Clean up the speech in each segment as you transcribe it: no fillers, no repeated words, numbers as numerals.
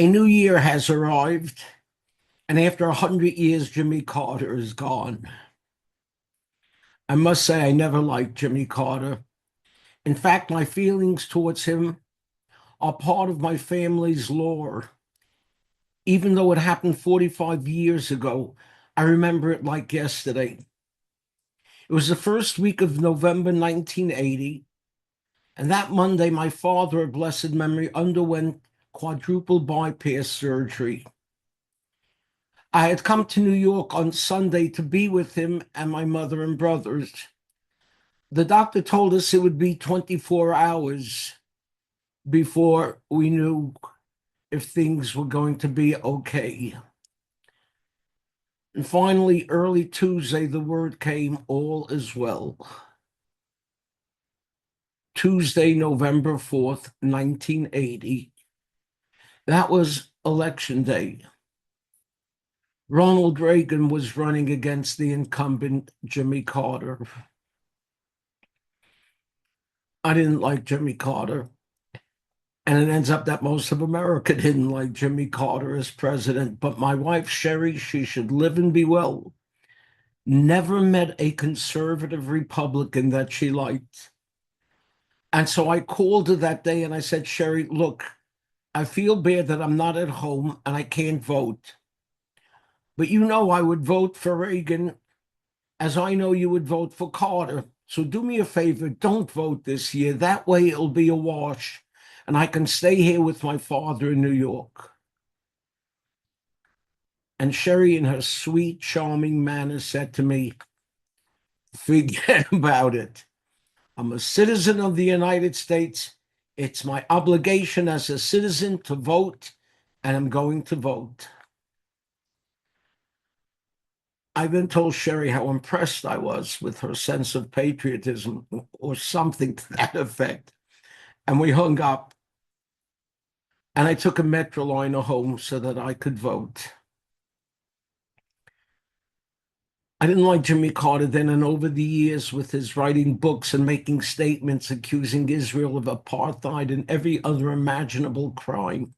A new year has arrived, and after 100 years, Jimmy Carter is gone. I must say, I never liked Jimmy Carter. In fact, my feelings towards him are part of my family's lore. Even though it happened 45 years ago, I remember it like yesterday. It was the first week of November 1980, and that Monday, my father, of blessed memory, underwent quadruple bypass surgery. I had come to New York on Sunday to be with him and my mother and brothers. The doctor told us it would be 24 hours before we knew if things were going to be okay. And finally, early Tuesday, the word came, all is well. Tuesday, November 4th, 1980. That was election day. Ronald Reagan was running against the incumbent Jimmy Carter. I didn't like Jimmy Carter. And it ends up that most of America didn't like Jimmy Carter as president. But my wife, Sherry, she should live and be well, never met a conservative Republican that she liked. And so I called her that day and I said, Sherry, look, I feel bad that I'm not at home and I can't vote. But you know I would vote for Reagan as I know you would vote for Carter. So do me a favor, don't vote this year. That way it'll be a wash and I can stay here with my father in New York. And Sherry, in her sweet, charming manner, said to me, forget about it. I'm a citizen of the United States. It's my obligation as a citizen to vote, and I'm going to vote. I then told Sherry how impressed I was with her sense of patriotism or something to that effect. And we hung up. And I took a Metroliner home so that I could vote. I didn't like Jimmy Carter then, and over the years, with his writing books and making statements accusing Israel of apartheid and every other imaginable crime,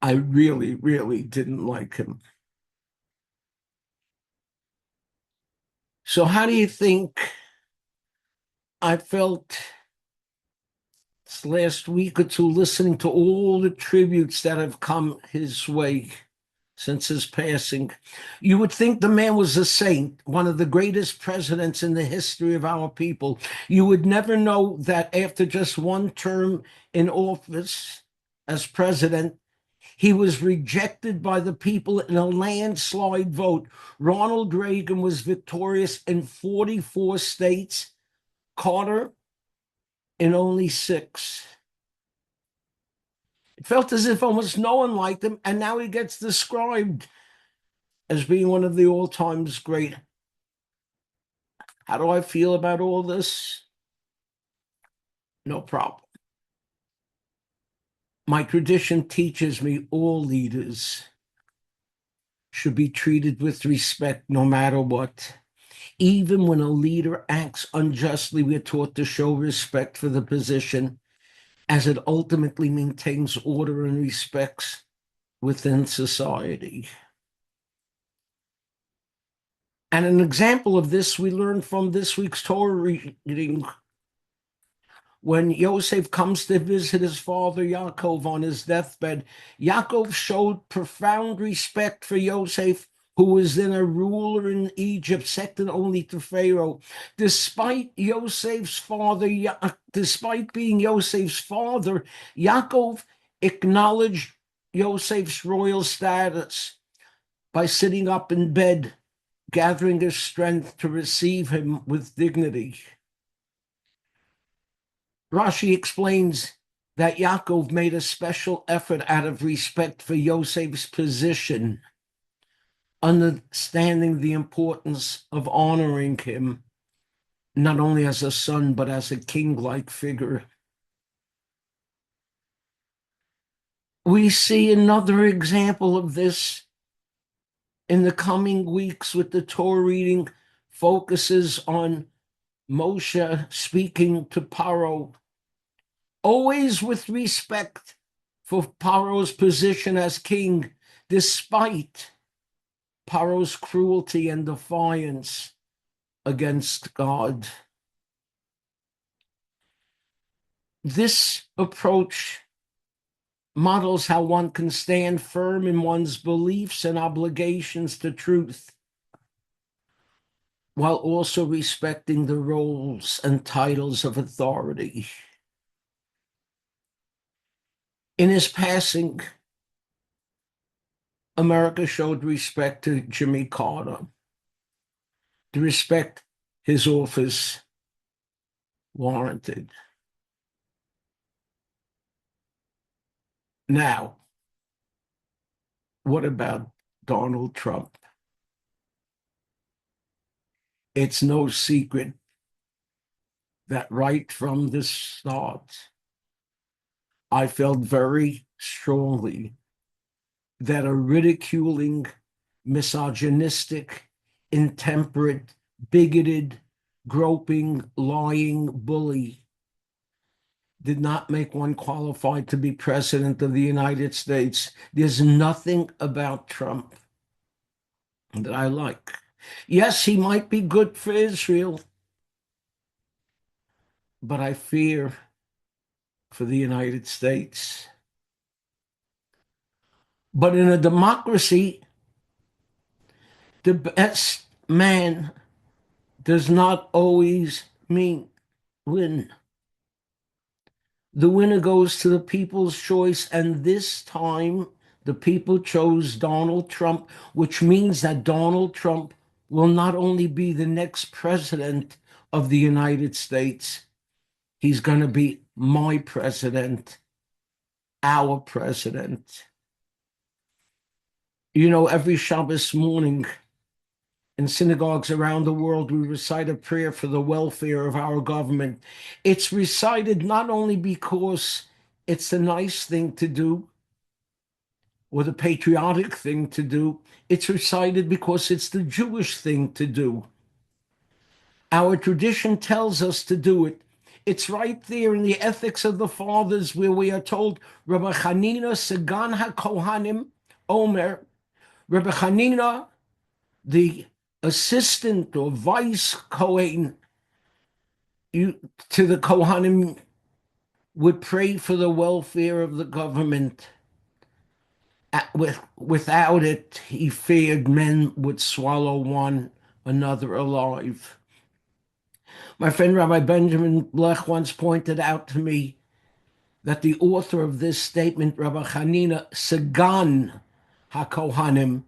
I really, really didn't like him. So how do you think I felt this last week or two listening to all the tributes that have come his way since his passing? You would think the man was a saint, one of the greatest presidents in the history of our people. You would never know that after just one term in office as president, he was rejected by the people in a landslide vote. Ronald Reagan was victorious in 44 states, Carter in only 6. It felt as if almost no one liked him, and now he gets described as being one of the all-time great. How do I feel about all this? No problem. My tradition teaches me all leaders should be treated with respect no matter what. Even when a leader acts unjustly, we're taught to show respect for the position as it ultimately maintains order and respects within society. And an example of this we learned from this week's Torah reading. When Yosef comes to visit his father Yaakov on his deathbed, Yaakov showed profound respect for Yosef, who was then a ruler in Egypt, second only to Pharaoh. Despite being Yosef's father, Yaakov acknowledged Yosef's royal status by sitting up in bed, gathering his strength to receive him with dignity. Rashi explains that Yaakov made a special effort out of respect for Yosef's position, understanding the importance of honoring him, not only as a son, but as a king-like figure. We see another example of this in the coming weeks with the Torah reading focuses on Moshe speaking to Paro, always with respect for Paro's position as king, despite Paro's cruelty and defiance against God. This approach models how one can stand firm in one's beliefs and obligations to truth, while also respecting the roles and titles of authority. In his passing, America showed respect to Jimmy Carter. The respect his office warranted. Now, what about Donald Trump? It's no secret that right from the start, I felt very strongly that a ridiculing, misogynistic, intemperate, bigoted, groping, lying bully did not make one qualified to be president of the United States. There's nothing about Trump that I like. Yes, he might be good for Israel, but I fear for the United States. But in a democracy, the best man does not always mean win. The winner goes to the people's choice, and this time the people chose Donald Trump, which means that Donald Trump will not only be the next president of the United States, he's going to be my president, our president. You know, every Shabbos morning in synagogues around the world, we recite a prayer for the welfare of our government. It's recited not only because it's a nice thing to do or the patriotic thing to do, it's recited because it's the Jewish thing to do. Our tradition tells us to do it. It's right there in the Ethics of the Fathers where we are told, Rabbi Chanina Sagan HaKohanim Omer, Rabbi Chanina, the assistant or vice Kohen to the Kohanim, would pray for the welfare of the government. Without it, he feared men would swallow one another alive. My friend Rabbi Benjamin Blech once pointed out to me that the author of this statement, Rabbi Chanina Sagan HaKohanim,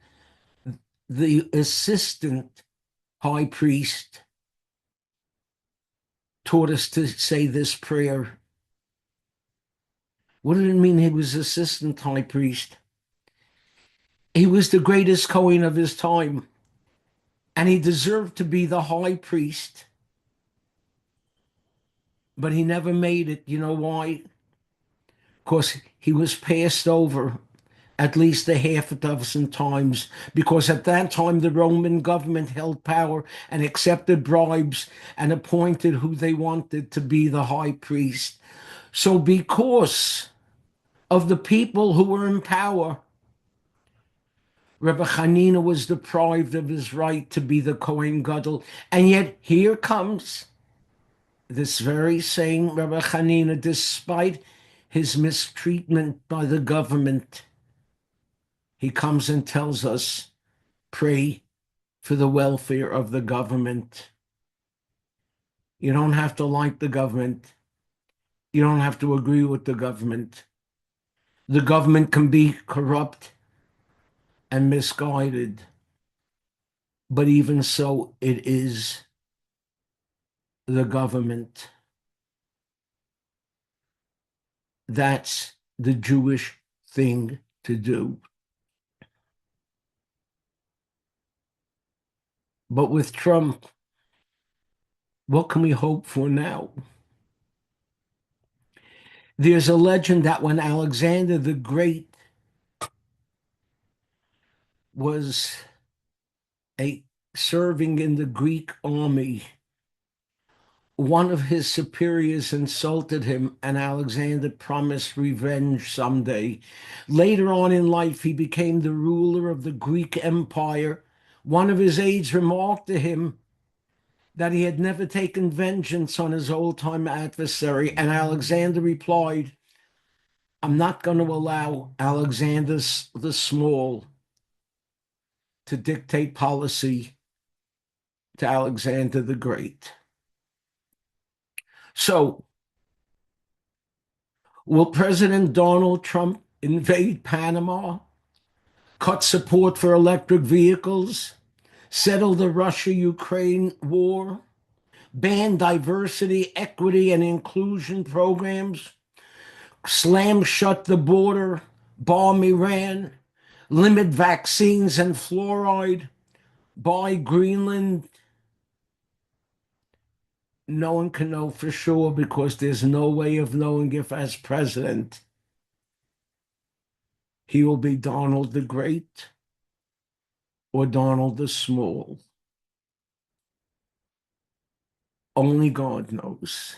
the assistant high priest, taught us to say this prayer. What did it mean he was assistant high priest? He was the greatest Kohen of his time, and he deserved to be the high priest, but he never made it. You know why? Because he was passed over at least a half a dozen times, because at that time the Roman government held power and accepted bribes and appointed who they wanted to be the high priest. So because of the people who were in power, Rebbe Hanina was deprived of his right to be the Kohen Gadol. And yet here comes this very same Rebbe Hanina, despite his mistreatment by the government, he comes and tells us, pray for the welfare of the government. You don't have to like the government. You don't have to agree with the government. The government can be corrupt and misguided, but even so, it is the government. That's the Jewish thing to do. But with Trump, what can we hope for now? There's a legend that when Alexander the Great was serving in the Greek army, One of his superiors insulted him, and Alexander promised revenge someday. Later on in life, he became the ruler of the Greek Empire. One of his aides remarked to him that he had never taken vengeance on his old-time adversary, and Alexander replied, "I'm not going to allow Alexander the Small to dictate policy to Alexander the Great." So, will President Donald Trump invade Panama, cut support for electric vehicles, settle the Russia-Ukraine war, ban diversity, equity, and inclusion programs, slam shut the border, bomb Iran, limit vaccines and fluoride, buy Greenland? No one can know for sure because there's no way of knowing if, as president, he will be Donald the Great or Donald the Small. Only God knows.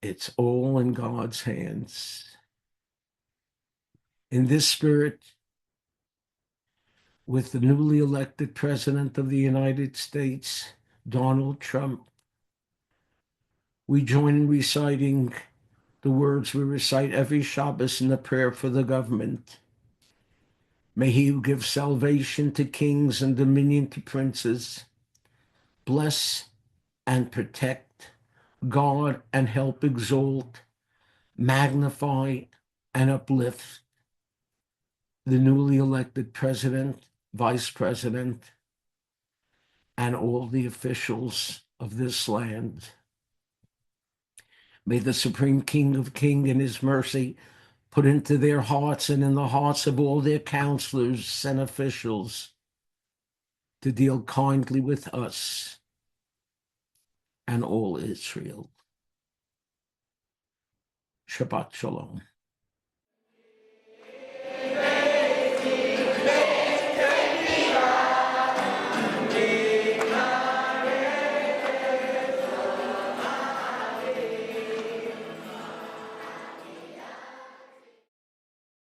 It's all in God's hands. In this spirit, with the newly elected President of the United States, Donald Trump, we join in reciting the words we recite every Shabbos in the prayer for the government. May he who gives salvation to kings and dominion to princes bless and protect, guard and help exalt, magnify and uplift the newly elected president, vice president, and all the officials of this land. May the Supreme King of Kings in his mercy put into their hearts and in the hearts of all their counselors and officials to deal kindly with us and all Israel. Shabbat Shalom.